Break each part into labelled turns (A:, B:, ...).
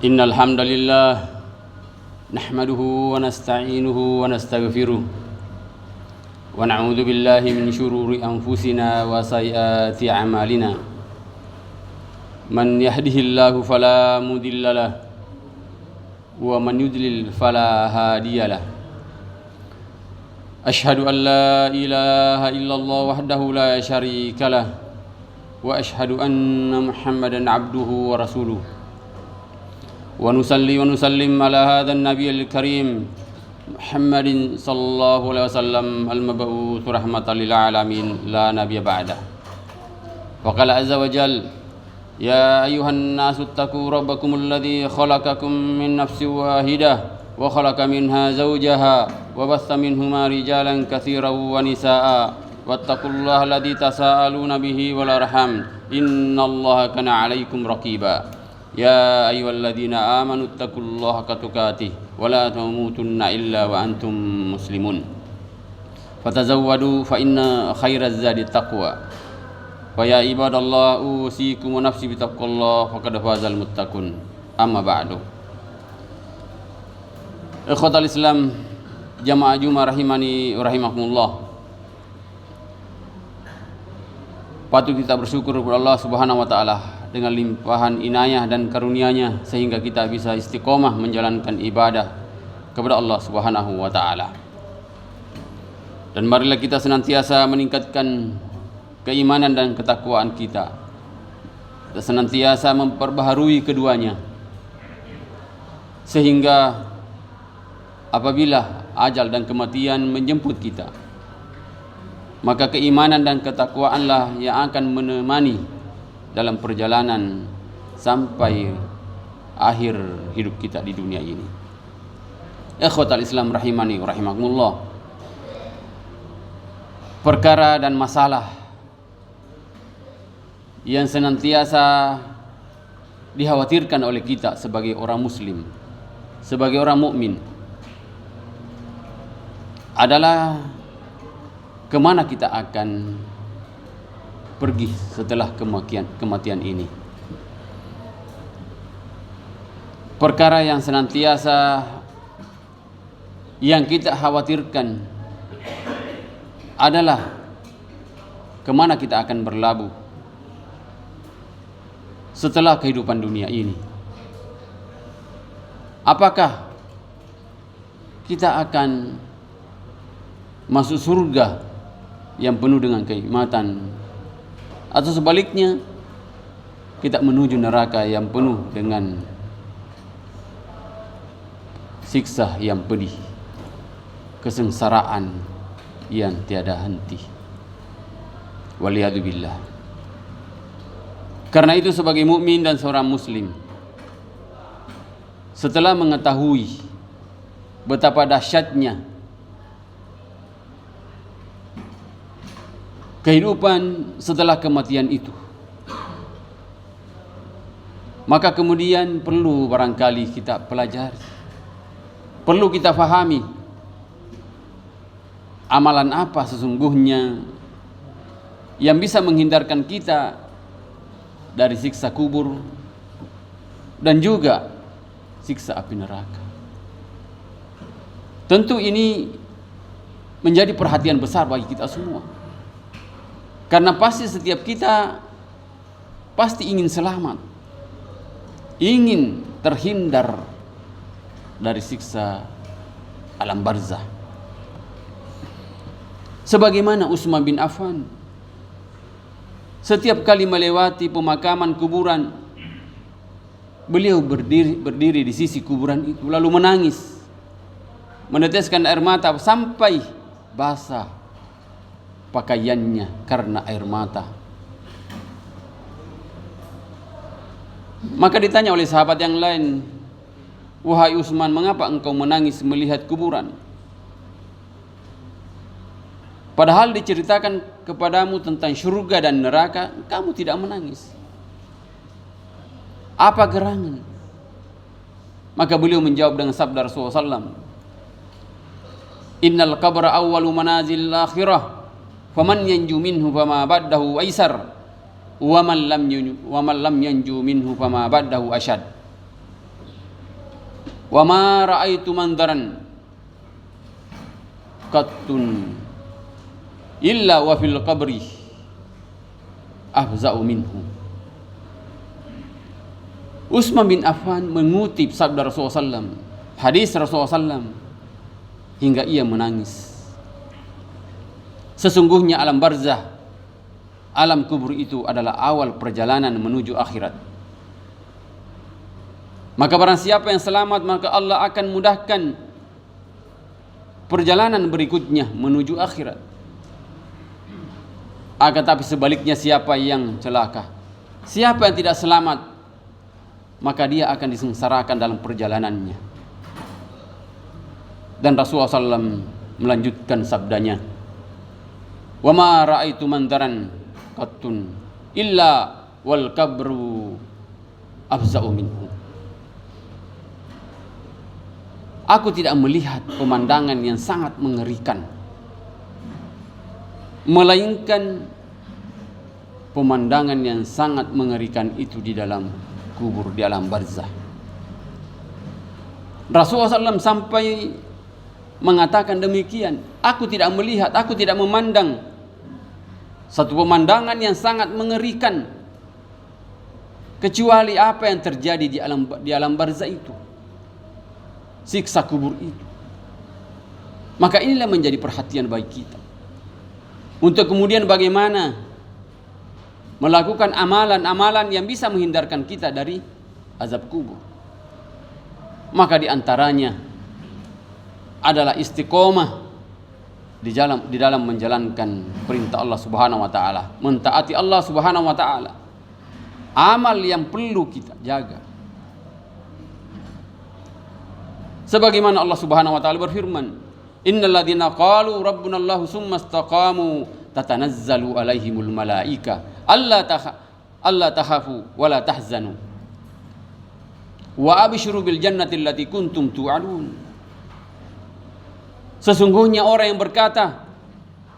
A: إن الحمد لله نحمده ونستعينه ونستغفره ونعوذ بالله من شرور أنفسنا وسيئات أعمالنا من يهده الله فلا مضل له ومن يضلل فلا هادي له أشهد أن لا إله إلا الله وحده لا شريك له وأشهد أن محمدا عبده ورسوله ونصلي ونسلم على هذا النبي الكريم محمد صلى الله عليه وسلم المبعوث رحمة للعالمين لا نبي بعده وقال عز وجل يا أيها الناس اتقوا ربكم الذي خلقكم من نفس واحدة وخلق منها زوجها وبث منهما رجالا كثيرا ونساء واتقوا الله الذي تساءلون به والأرحام إن الله كان عليكم رقيبا يا أيها الذين آمنوا اتقوا الله حق تقاته ولا تموتن إلا وأنتم مسلمون فتزودوا فإن خير الزاد التقوى ويا عباد الله أوصيكم ونفسي بتقوى الله فقد فاز المتقون أما بعد Ikhwatal Islam jamaah Jumat rahimani rahimakumullah. Patut kita bersyukur kepada Allah Subhanahu wa taala dengan limpahan inayah dan karunia-Nya sehingga kita bisa istiqomah menjalankan ibadah kepada Allah Subhanahu wa taala. Dan marilah kita senantiasa meningkatkan keimanan dan ketakwaan kita. Kita senantiasa memperbaharui keduanya sehingga apabila ajal dan kematian menjemput kita, maka keimanan dan ketakwaanlah yang akan menemani dalam perjalanan sampai akhir hidup kita di dunia ini. Ikhwatal Islam rahimani wa rahimakumullah. Perkara dan masalah yang senantiasa dikhawatirkan oleh kita sebagai orang muslim, sebagai orang mukmin, adalah kemana kita akan pergi setelah kematian ini. Perkara yang senantiasa yang kita khawatirkan adalah kemana kita akan berlabuh setelah kehidupan dunia ini. Apakah kita akan masuk surga yang penuh dengan kenikmatan, atau sebaliknya kita menuju neraka yang penuh dengan siksa yang pedih, kesengsaraan yang tiada henti. Waliyadzubillah. Karena itu sebagai mukmin dan seorang muslim, setelah mengetahui betapa dahsyatnya kehidupan setelah kematian itu, maka kemudian perlu barangkali kita pelajari, perlu kita fahami amalan apa sesungguhnya yang bisa menghindarkan kita dari siksa kubur dan juga siksa api neraka. Tentu ini menjadi perhatian besar bagi kita semua, karena pasti setiap kita pasti ingin selamat, ingin terhindar dari siksa alam barzah. Sebagaimana Utsman bin Affan, setiap kali melewati pemakaman kuburan, beliau berdiri di sisi kuburan itu lalu menangis, meneteskan air mata sampai basah pakaiannya karena air mata. Maka ditanya oleh sahabat yang lain, "Wahai Utsman, mengapa engkau menangis melihat kuburan? Padahal diceritakan kepadamu tentang surga dan neraka, kamu tidak menangis. Apa gerangan?" Maka beliau menjawab dengan sabda Rasulullah SAW, "Innal qabra awwalu manazil akhirah, faman yanju minhu fama ba'dahu aisar, wa man lam yanju minhu fama ba'dahu asyad." Wa ma ra'aitu mandaran qattun illa wa fil qabri afza'u minhu. Utsman bin Affan mengutip sabda Rasulullah SAW, hadis Rasulullah SAW, hingga ia menangis. Sesungguhnya alam barzah, alam kubur itu adalah awal perjalanan menuju akhirat. Maka barang siapa yang selamat, maka Allah akan mudahkan perjalanan berikutnya menuju akhirat. Akan tapi sebaliknya, siapa yang celaka, siapa yang tidak selamat, maka dia akan disengsarakan dalam perjalanannya. Dan Rasulullah SAW melanjutkan sabdanya, wa ma ra'aitu mandaran qattun illa wal kabru afza'u minhu. Aku tidak melihat pemandangan yang sangat mengerikan, melainkan pemandangan yang sangat mengerikan itu di dalam kubur, di alam barzah. Rasulullah SAW sampai mengatakan demikian, aku tidak melihat, aku tidak memandang satu pemandangan yang sangat mengerikan kecuali apa yang terjadi di alam barzah itu, siksa kubur itu. Maka inilah menjadi perhatian bagi kita untuk kemudian bagaimana melakukan amalan-amalan yang bisa menghindarkan kita dari azab kubur. Maka diantaranya adalah istiqomah di dalam menjalankan perintah Allah Subhanahu wa taala, mentaati Allah Subhanahu wa taala. Amal yang perlu kita jaga. Sebagaimana Allah Subhanahu wa taala berfirman, innal ladzina qalu rabbuna Allah tsumma istaqamu tatanazzalu alaihimul malaika alla takhafu wa la tahzanu wa abshiru bil jannati allati kuntum tu'adun. Sesungguhnya orang yang berkata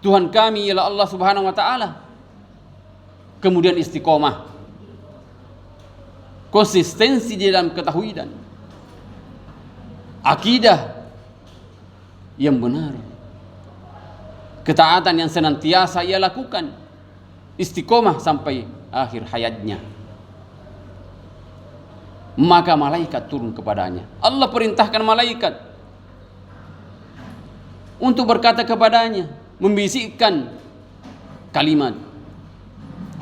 A: Tuhan kami ialah Allah Subhanahu wa taala, kemudian istiqomah, konsistensi di dalam ketauhidan, akidah yang benar, ketaatan yang senantiasa ia lakukan, istiqomah sampai akhir hayatnya, maka malaikat turun kepadanya. Allah perintahkan malaikat untuk berkata kepadanya, membisikkan kalimat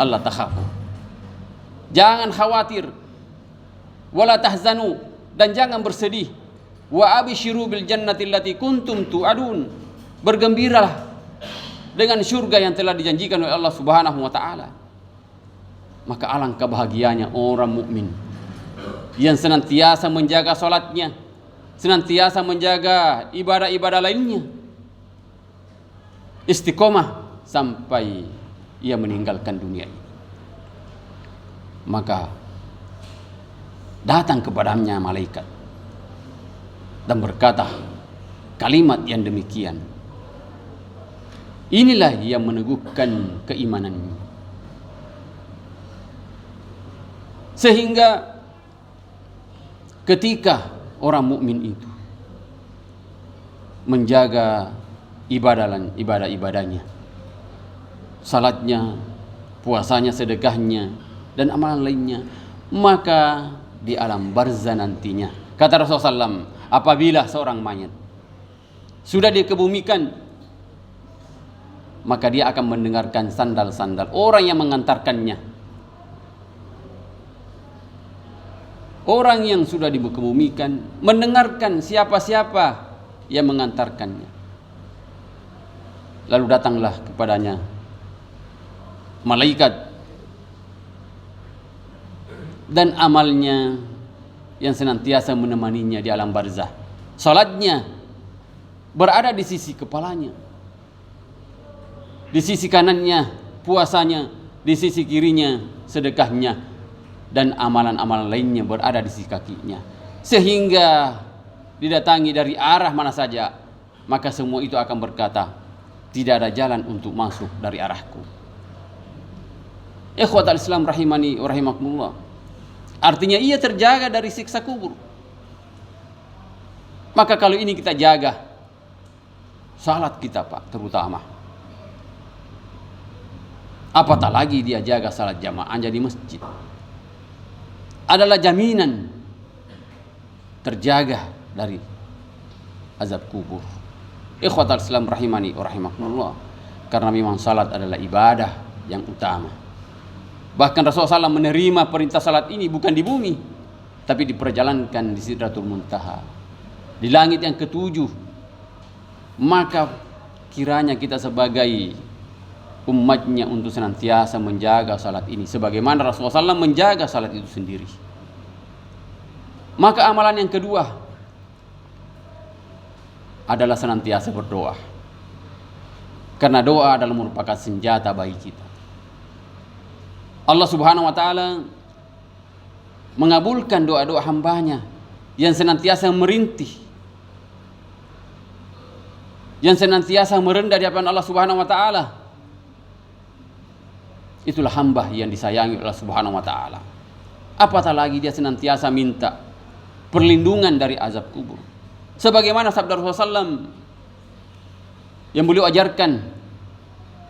A: Allah takhafu, jangan khawatir, wala tahzanu, dan jangan bersedih, wa abshiru bil jannati allati kuntum tu'adun, bergembiralah dengan surga yang telah dijanjikan oleh Allah Subhanahu wa taala. Maka alangkah bahagianya orang mukmin yang senantiasa menjaga salatnya, senantiasa menjaga ibadah-ibadah lainnya, istiqomah sampai ia meninggalkan dunia ini. Maka datang kepadanya malaikat dan berkata kalimat yang demikian. Inilah yang meneguhkan keimanannya, sehingga ketika orang mukmin itu menjaga ibadah-ibadahnya, salatnya, puasanya, sedekahnya, dan amalan lainnya, maka di alam barzah nantinya, kata Rasulullah SAW, apabila seorang mayat sudah dikebumikan, maka dia akan mendengarkan sandal-sandal orang yang mengantarkannya. Orang yang sudah dikebumikan mendengarkan siapa-siapa yang mengantarkannya. Lalu datanglah kepadanya malaikat dan amalnya yang senantiasa menemaninya di alam barzah. Salatnya berada di sisi kepalanya, di sisi kanannya puasanya, di sisi kirinya sedekahnya, dan amalan-amalan lainnya berada di sisi kakinya. Sehingga didatangi dari arah mana saja, maka semua itu akan berkata, tidak ada jalan untuk masuk dari arahku. Ikhwatal Islam rahimani wa rahimakumullah. Artinya ia terjaga dari siksa kubur. Maka kalau ini kita jaga, salat kita Pak terutama, apatah lagi dia jaga salat jamaahnya di masjid, adalah jaminan terjaga dari azab kubur. Ikhwatal Islam rahimani wa rahimakumullah. Karena memang salat adalah ibadah yang utama. Bahkan Rasulullah SAW menerima perintah salat ini bukan di bumi, tapi diperjalankan di Sidratul Muntaha, di langit yang ketujuh. Maka kiranya kita sebagai umatnya untuk senantiasa menjaga salat ini, sebagaimana Rasulullah SAW menjaga salat itu sendiri. Maka amalan yang kedua adalah senantiasa berdoa, karena doa adalah merupakan senjata bagi kita. Allah Subhanahu wa Ta'ala mengabulkan doa-doa hambanya yang senantiasa merintih, yang senantiasa merendah di hadapan Allah Subhanahu wa Ta'ala. Itulah hamba yang disayangi Allah Subhanahu wa Ta'ala. Apatah lagi dia senantiasa minta perlindungan dari azab kubur, sebagaimana sabda Rasulullah SAW yang beliau ajarkan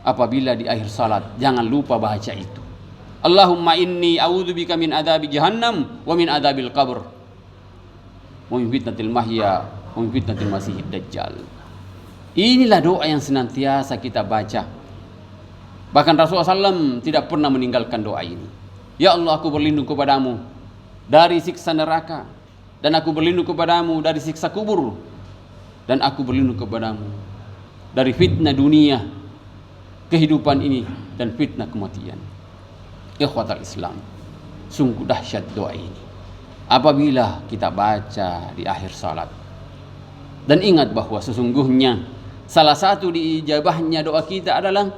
A: apabila di akhir salat, jangan lupa baca itu, Allahumma inni a'udzubika min adzabi jahannam wa min adzabil qabr wa min fitnatil mahya wa min fitnatil masiihid dajjal. Inilah doa yang senantiasa kita baca. Bahkan Rasulullah SAW tidak pernah meninggalkan doa ini. Ya Allah, aku berlindung kepadamu dari siksa neraka, dan aku berlindung kepadamu dari siksa kubur, dan aku berlindung kepadamu dari fitnah dunia, kehidupan ini, dan fitnah kematian. Ikhwatal Islam, sungguh dahsyat doa ini apabila kita baca di akhir salat. Dan ingat bahwa sesungguhnya salah satu diijabahnya doa kita adalah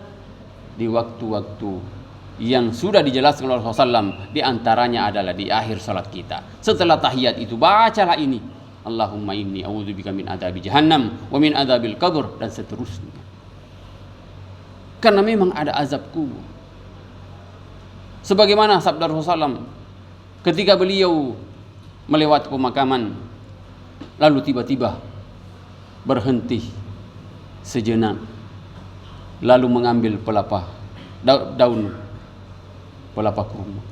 A: di waktu-waktu yang sudah dijelaskan oleh Rasulullah SAW. Di antaranya adalah di akhir salat kita. Setelah tahiyat itu bacalah ini, Allahumma inni a'udzubika min adzabi jahannam wa min adzabil qabr, dan seterusnya. Karena memang ada azab kubur. Sebagaimana sabda Rasulullah SAW ketika beliau melewati pemakaman, lalu tiba-tiba berhenti sejenak, lalu mengambil daun pelapa kurma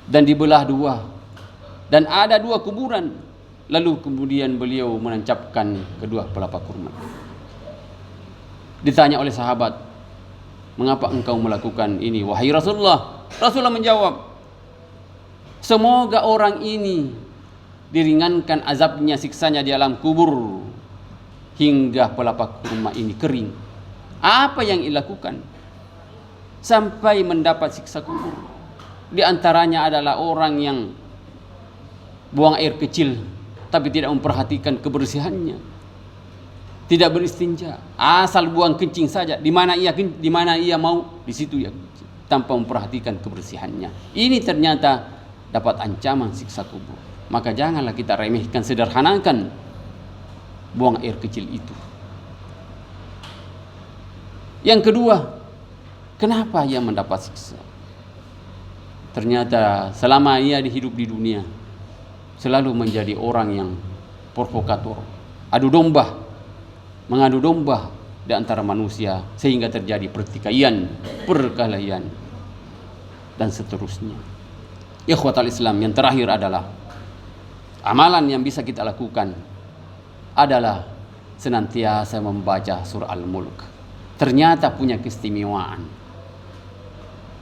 A: dan dibelah dua, dan ada dua kuburan. Lalu kemudian beliau menancapkan kedua pelapa kurma. Ditanya oleh sahabat, mengapa engkau melakukan ini wahai Rasulullah? Rasulullah menjawab, semoga orang ini diringankan azabnya, siksanya di alam kubur hingga pelapa kurma ini kering. Apa yang dilakukan sampai mendapat siksa kubur? Di antaranya adalah orang yang buang air kecil tapi tidak memperhatikan kebersihannya, tidak beristinja, asal buang kencing saja, di mana ia mau di situ ya kencing, tanpa memperhatikan kebersihannya. Ini ternyata dapat ancaman siksa kubur. Maka janganlah kita remehkan, sederhanakan buang air kecil itu. Yang kedua, kenapa ia mendapat siksa? Ternyata selama ia hidup di dunia selalu menjadi orang yang provokator, mengadu domba di antara manusia, sehingga terjadi pertikaian, perkelahian, dan seterusnya. Ikhwatal Islam, yang terakhir adalah amalan yang bisa kita lakukan adalah senantiasa membaca surah Al-Mulk. Ternyata punya keistimewaan.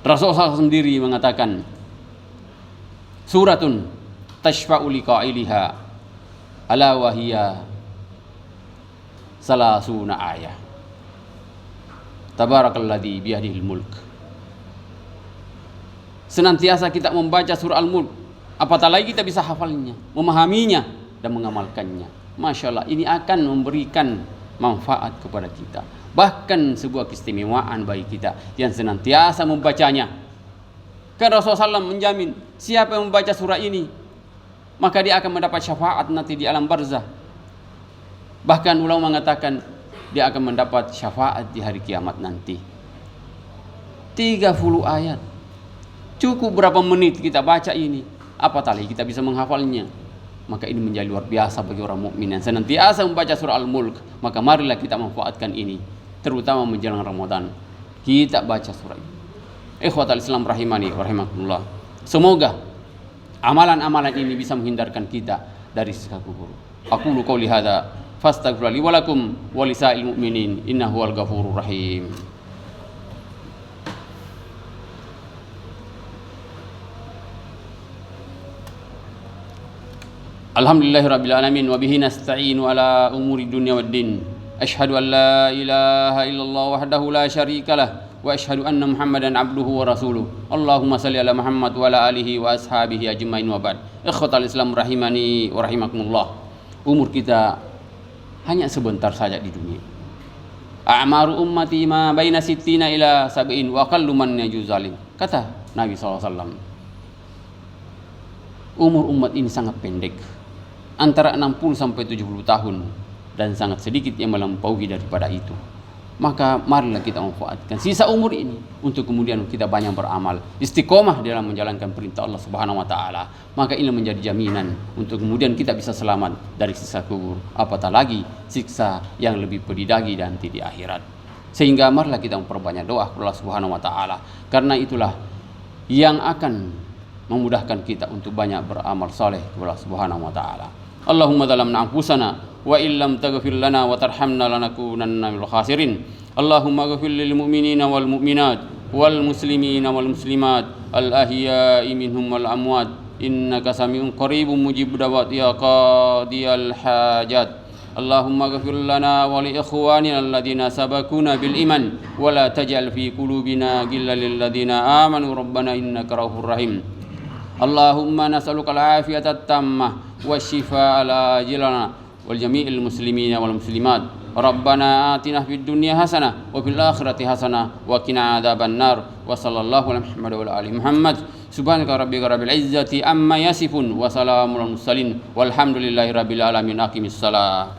A: Rasulullah sendiri mengatakan, suratun tashfa'u liqa'iliha ala wahiyya salasuna ayah. Tabarakalladzi biyadihil mulk. Senantiasa kita membaca surah Al-Mulk, apatah lagi kita bisa hafalnya, memahaminya, dan mengamalkannya. Masya Allah, ini akan memberikan manfaat kepada kita. Bahkan sebuah keistimewaan bagi kita yang senantiasa membacanya. Karena Rasulullah SAW menjamin, siapa yang membaca surah ini, maka dia akan mendapat syafaat nanti di alam barzah. Bahkan ulama mengatakan dia akan mendapat syafaat di hari kiamat nanti. 30 ayat. Cukup berapa menit kita baca ini, apatah lagi kita bisa menghafalnya. maka ini menjadi luar biasa bagi orang mukmin yang senantiasa membaca surah Al-Mulk. Maka marilah kita manfaatkan ini, terutama menjelang Ramadan. Kita baca surah ini. Ikhwatal Islam rahimani wa rahimakumullah. Semoga amalan-amalan ini bisa menghindarkan kita dari siksa kubur. Aqulu qouli hadza fastaghfiru li wa lakum wa lisa'il mu'minin innahu huwal ghafurur rahim. Alhamdulillahirabbil alamin wa bihi nasta'inu ala umuri dunya waddin. Asyhadu an la ilaha illallah wahdahu la syarikalah wa asyhadu anna Muhammadan abduhu wa rasuluh. Allahumma salli ala Muhammad wa ala alihi wa ashabihi ajmain wa ba'd. Ikhwatal Islam rahimani wa rahimakumullah. Umur kita hanya sebentar saja di dunia. A'maru ummati ma baina sittina ila sab'in wa aqallu man yajuzalim. Kata Nabi SAW. Umur umat ini sangat pendek, antara 60 sampai 70 tahun, dan sangat sedikit yang melampaui daripada itu. Maka marilah kita manfaatkan sisa umur ini untuk kemudian kita banyak beramal, istiqomah dalam menjalankan perintah Allah Subhanahu wa taala. Maka ini menjadi jaminan untuk kemudian kita bisa selamat dari siksa kubur, apatah lagi siksa yang lebih pedih lagi nanti di akhirat. Sehingga marilah kita memperbanyak doa kepada Allah Subhanahu wa taala, karena itulah yang akan memudahkan kita untuk banyak beramal saleh kepada Allah Subhanahu wa taala. Allahumma zalamna anfusana wa illam taghfir lana wa tarhamna lanakunanna minal khasirin. Allahumma ighfir lil mu'minina wal mu'minat wal muslimina wal muslimat al ahya'i minhum wal amwat innaka sami'un qaribun mujibud da'wat ya qadiyal hajat. Allahumma ighfir lana wa li ikhwanina alladhina sabaquna bil iman wa la taj'al fi qulubina ghillan lil ladzina amanu rabbana innaka ra'ufur rahim. Allahumma nas'aluka al-afiyata at-tammah wasyifaa al-ajilana wal jami'il muslimina wal muslimat. Rabbana atina fid dunya hasanah wa fil akhirati hasanah wa qina adzaban nar. Wa sallallahu ala Muhammad wa ala ali Muhammad. Subhanaka rabbika rabbil izzati amma yasifun wa salamun alal mursalin walhamdulillahi rabbil alamin. Aqimissalah.